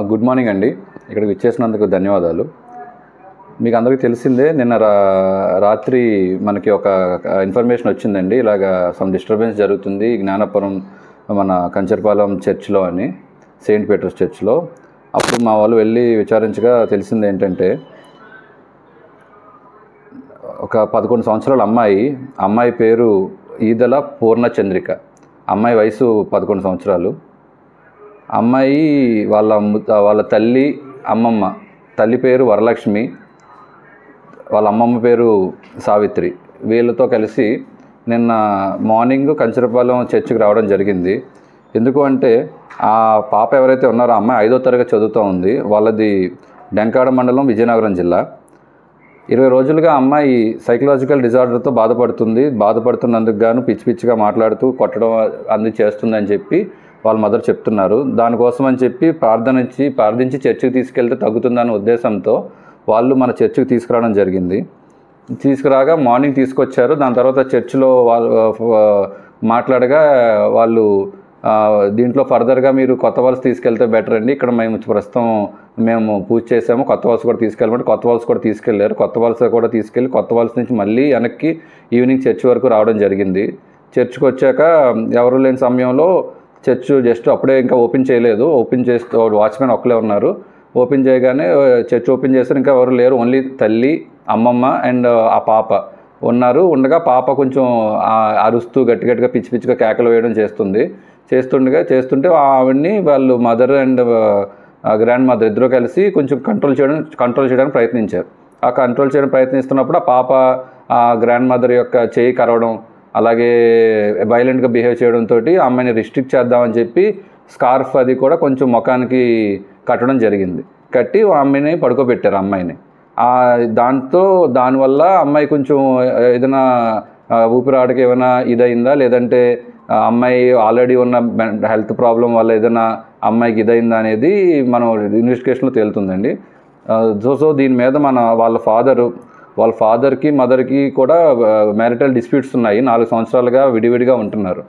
Good morning అండి. ఇక్కడికి ఇచ్చేసినందుకు ధన్యవాదాలు. మీకు అందరికీ తెలిసిందే, నిన్న రాత్రి మనకి ఒక ఇన్ఫర్మేషన్ వచ్చిందండి. ఇలాగా సమ్ డిస్టర్బెన్స్ జరుగుతుంది జ్ఞానపురం మన కంచరపాలెం చర్చ్లో అని, సెయింట్ పీటర్స్ చర్చ్లో. అప్పుడు మా వాళ్ళు వెళ్ళి విచారించగా తెలిసింది ఏంటంటే, ఒక 11 సంవత్సరాల అమ్మాయి పేరు ఈదల పూర్ణచంద్రిక. అమ్మాయి వయసు 11 సంవత్సరాలు. అమ్మాయి వాళ్ళ అమ్మమ్మ తల్లి పేరు వరలక్ష్మి, వాళ్ళ అమ్మమ్మ పేరు సావిత్రి. వీళ్ళతో కలిసి నిన్న మార్నింగ్ కంచరపాలెం చర్చికి రావడం జరిగింది. ఎందుకు అంటే, ఆ పాప ఎవరైతే ఉన్నారో అమ్మాయి 5వ తరగతి చదువుతూ ఉంది. వాళ్ళది డెంకాడ మండలం, విజయనగరం జిల్లా. 20 రోజులుగా అమ్మాయి సైకలాజికల్ డిజార్డర్తో బాధపడుతున్నందుకు గాను పిచ్చిగా మాట్లాడుతూ కొట్టడం అన్ని చేస్తుందని చెప్పి వాళ్ళ మదర్ చెప్తున్నారు. దానికోసం అని చెప్పి ప్రార్థించి చర్చికి తీసుకెళ్తే తగ్గుతుందన్న ఉద్దేశంతో వాళ్ళు మన చర్చికి తీసుకురావడం జరిగింది. తీసుకురాగా మార్నింగ్ తీసుకొచ్చారు. దాని తర్వాత చర్చిలో వాళ్ళు మాట్లాడగా వాళ్ళు దీంట్లో ఫర్దర్గా మీరు కొత్త వలస తీసుకెళ్తే బెటర్ అండి, ఇక్కడ ప్రస్తుతం మేము పూజ చేసాము, కొత్త వలస కూడా తీసుకెళ్ళమంటే కొత్త వలస కూడా తీసుకెళ్లారు. కొత్త వలస కూడా తీసుకెళ్ళి కొత్త వలస నుంచి మళ్ళీ వెనక్కి ఈవినింగ్ చర్చి వరకు రావడం జరిగింది. చర్చికి వచ్చాక ఎవరు లేని సమయంలో చర్చ్ జస్ట్ అప్పుడే ఇంకా ఓపెన్ చేయలేదు. ఓపెన్ చేస్తూ వాచ్మెన్ ఒక్కలే ఉన్నారు. ఓపెన్ చేయగానే చర్చ్ ఓపెన్ చేస్తారు. ఇంకా ఎవరు లేరు, ఓన్లీ తల్లి, అమ్మమ్మ అండ్ ఆ పాప ఉండగా పాప కొంచెం అరుస్తూ గట్టిగా పిచ్చిగా కేకలు వేయడం చేస్తుంటే ఆవిడ్ని వాళ్ళు మదర్ అండ్ గ్రాండ్ మదర్ ఇద్దరు కలిసి కొంచెం కంట్రోల్ చేయడానికి ప్రయత్నించారు. ఆ కంట్రోల్ చేయడానికి ప్రయత్నిస్తున్నప్పుడు ఆ పాప ఆ గ్రాండ్ మదర్ యొక్క చేయి కరవడం, అలాగే వైలెంట్గా బిహేవ్ చేయడంతో ఆ అమ్మాయిని రిస్ట్రిక్ట్ చేద్దామని చెప్పి స్కార్ఫ్ అది కూడా కొంచెం ముఖానికి కట్టడం జరిగింది. కట్టి ఆ అమ్మాయిని పడుకోబెట్టారు. అమ్మాయిని దానివల్ల అమ్మాయి కొంచెం ఏదైనా ఊపిరాడకి ఏమైనా ఇదైందా, లేదంటే అమ్మాయి ఆల్రెడీ ఉన్న హెల్త్ ప్రాబ్లం వల్ల ఏదైనా అమ్మాయికి ఇదైందా అనేది మనం ఇన్వెస్టిగేషన్లో తేలుతుందండి. సో దీని మీద వాళ్ళ ఫాదర్కి మదర్కి కూడా మ్యారిటల్ డిస్ప్యూట్స్ ఉన్నాయి. 4 సంవత్సరాలుగా విడివిడిగా ఉంటున్నారు.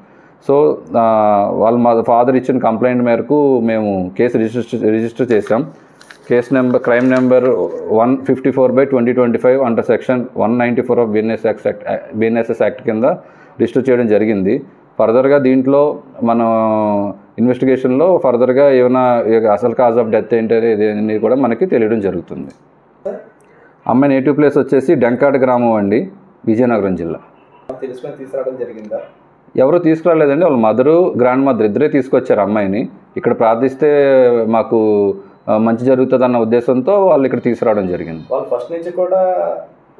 సో వాళ్ళ ఫాదర్ ఇచ్చిన కంప్లైంట్ మేరకు మేము కేసు రిజిస్టర్ చేసాం. Crime number 154/2025 under section 194 of BNSS act కింద రిజిస్టర్ చేయడం జరిగింది. ఫర్దర్గా దీంట్లో మనం ఇన్వెస్టిగేషన్లో ఫర్దర్గా ఏమైనా అసలు కాజ్ ఆఫ్ డెత్ ఏంటనేది కూడా మనకి తెలియడం జరుగుతుంది. అమ్మాయి నేటివ్ ప్లేస్ వచ్చేసి డెంకాడ్ గ్రామం అండి, విజయనగరం జిల్లా. ఎవరు తీసుకురాలేదండి, వాళ్ళ మదరు గ్రాండ్ మదర్ ఇద్దరే తీసుకొచ్చారు అమ్మాయిని. ఇక్కడ ప్రార్థిస్తే మాకు మంచి జరుగుతుంది అన్న ఉద్దేశంతో వాళ్ళు ఇక్కడ తీసుకురావడం జరిగింది. వాళ్ళు ఫస్ట్ నుంచి కూడా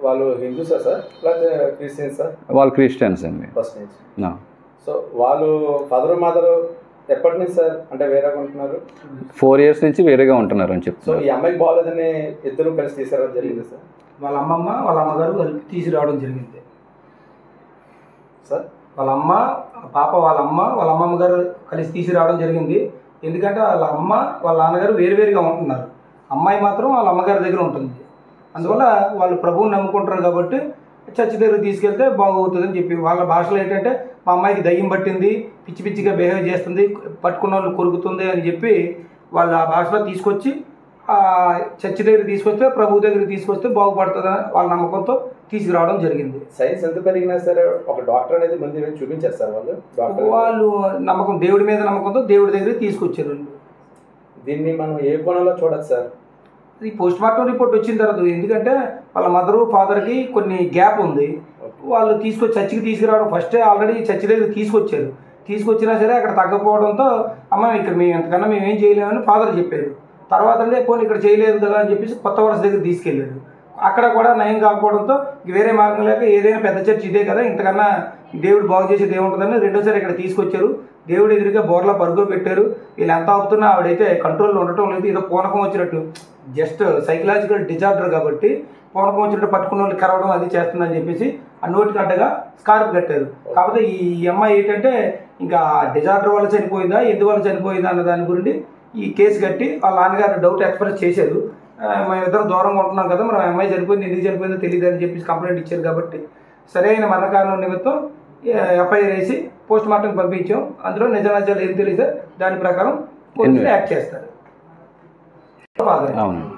వాళ్ళు హిందూసా సార్, లేకపోతే క్రిస్టియన్సా? వాళ్ళు క్రిస్టియన్స్ అండి ఫస్ట్ నుంచి. సో వాళ్ళు ఫాదర్ మదర్ ఎప్పటి నుంచి సార్ అంటే వేరేగా ఉంటున్నారు? 4 years నుంచి వేరేగా ఉంటున్నారు అని చెప్పి. సో ఈ అమ్మాయికి బాగాలేదని ఇద్దరు కలిసి తీసుకురావడం జరిగింది సార్? వాళ్ళ అమ్మమ్మ వాళ్ళ అమ్మగారు కలిపి తీసుకురావడం జరిగింది సార్. వాళ్ళ అమ్మ వాళ్ళ అమ్మమ్మ గారు కలిసి తీసుకురావడం జరిగింది. ఎందుకంటే వాళ్ళ అమ్మ వాళ్ళ నాన్నగారు వేరువేరుగా ఉంటున్నారు. అమ్మాయి మాత్రం వాళ్ళ అమ్మగారి దగ్గర ఉంటుంది. అందువల్ల వాళ్ళు ప్రభువుని నమ్ముకుంటారు కాబట్టి చర్చి దగ్గర తీసుకెళ్తే బాగవుతుందని చెప్పి వాళ్ళ భాషలో ఏంటంటే, మా అమ్మాయికి దయ్యం పట్టింది, పిచ్చిగా బిహేవ్ చేస్తుంది, పట్టుకున్న వాళ్ళు కొరుకుతుంది అని చెప్పి వాళ్ళు ఆ భాషలో తీసుకొచ్చి చర్చి దగ్గర తీసుకొస్తే, ప్రభు దగ్గర తీసుకొస్తే బాగుపడుతుందని వాళ్ళ నమ్మకంతో తీసుకురావడం జరిగింది. సైన్స్ ఎంత పెరిగినా సరే ఒక డాక్టర్ అనేది ముందు చూపించారు సార్ వాళ్ళు నమ్మకం, దేవుడి మీద నమ్మకంతో దేవుడి దగ్గర తీసుకొచ్చారు. దీన్ని మనం ఏ కోణంలో చూడొచ్చు సార్? ఈ పోస్ట్ మార్టం రిపోర్ట్ వచ్చిన తర్వాత, ఎందుకంటే వాళ్ళ మదరు ఫాదర్కి కొన్ని గ్యాప్ ఉంది. వాళ్ళు చర్చికి తీసుకురావడం ఫస్టే ఆల్రెడీ చర్చి దగ్గర తీసుకొచ్చినా సరే అక్కడ తగ్గకపోవడంతో అమ్మ ఇక్కడ మేము ఎంతకన్నా మేము ఏం చేయలేమని ఫాదర్ చెప్పారు. తర్వాత అంటే పోనీ ఇక్కడ చేయలేదు కదా అని చెప్పేసి కొత్త వలస దగ్గర తీసుకెళ్ళారు. అక్కడ కూడా నయం కాకపోవడంతో వేరే మార్గం లేక ఏదైనా పెద్ద చర్చి ఇదే కదా, ఇంతకన్నా దేవుడు బాగు చేసేది ఏముంటుందని రెండోసారి ఇక్కడ తీసుకొచ్చారు. దేవుడి ఎదురుగా బోర్లా పరుగు పెట్టారు. వీళ్ళు ఎంత ఆపుతున్నా ఆవిడైతే కంట్రోల్లో ఉండటం లేదు. ఏదో పూనకం వచ్చినట్టు, జస్ట్ సైకలాజికల్ డిజార్డర్ కాబట్టి పూనకం వచ్చినట్టు పట్టుకున్న వాళ్ళు కరవడం అది చేస్తుందని చెప్పేసి ఆ నోటికి అడ్డగా స్కార్ప్ కట్టారు. కాకపోతే ఈ అమ్మాయి ఏంటంటే ఇంకా డిజార్డర్ వల్ల చనిపోయిందా, ఎందువల్ల చనిపోయిందా అన్న దాని గురించి ఈ కేసు కట్టి వాళ్ళ నాన్నగారు డౌట్ ఎక్స్ప్రెస్ చేశారు. మేమిద్దరం దూరంగా ఉంటున్నాం కదా, మరి అమ్మాయి చనిపోయింది, ఎందుకు చనిపోయిందో తెలియదు అని చెప్పేసి కంప్లైంట్ ఇచ్చారు. కాబట్టి సరైన మరణకారణం నిమిత్తం ఎఫ్ఐఆర్ వేసి పోస్ట్ మార్టం పంపించాం. అందులో నిజాలు ఏం తెలియదు, దాని ప్రకారం పోలీసులు యాక్ట్ చేస్తారు. ఫాదర్. అవునండి.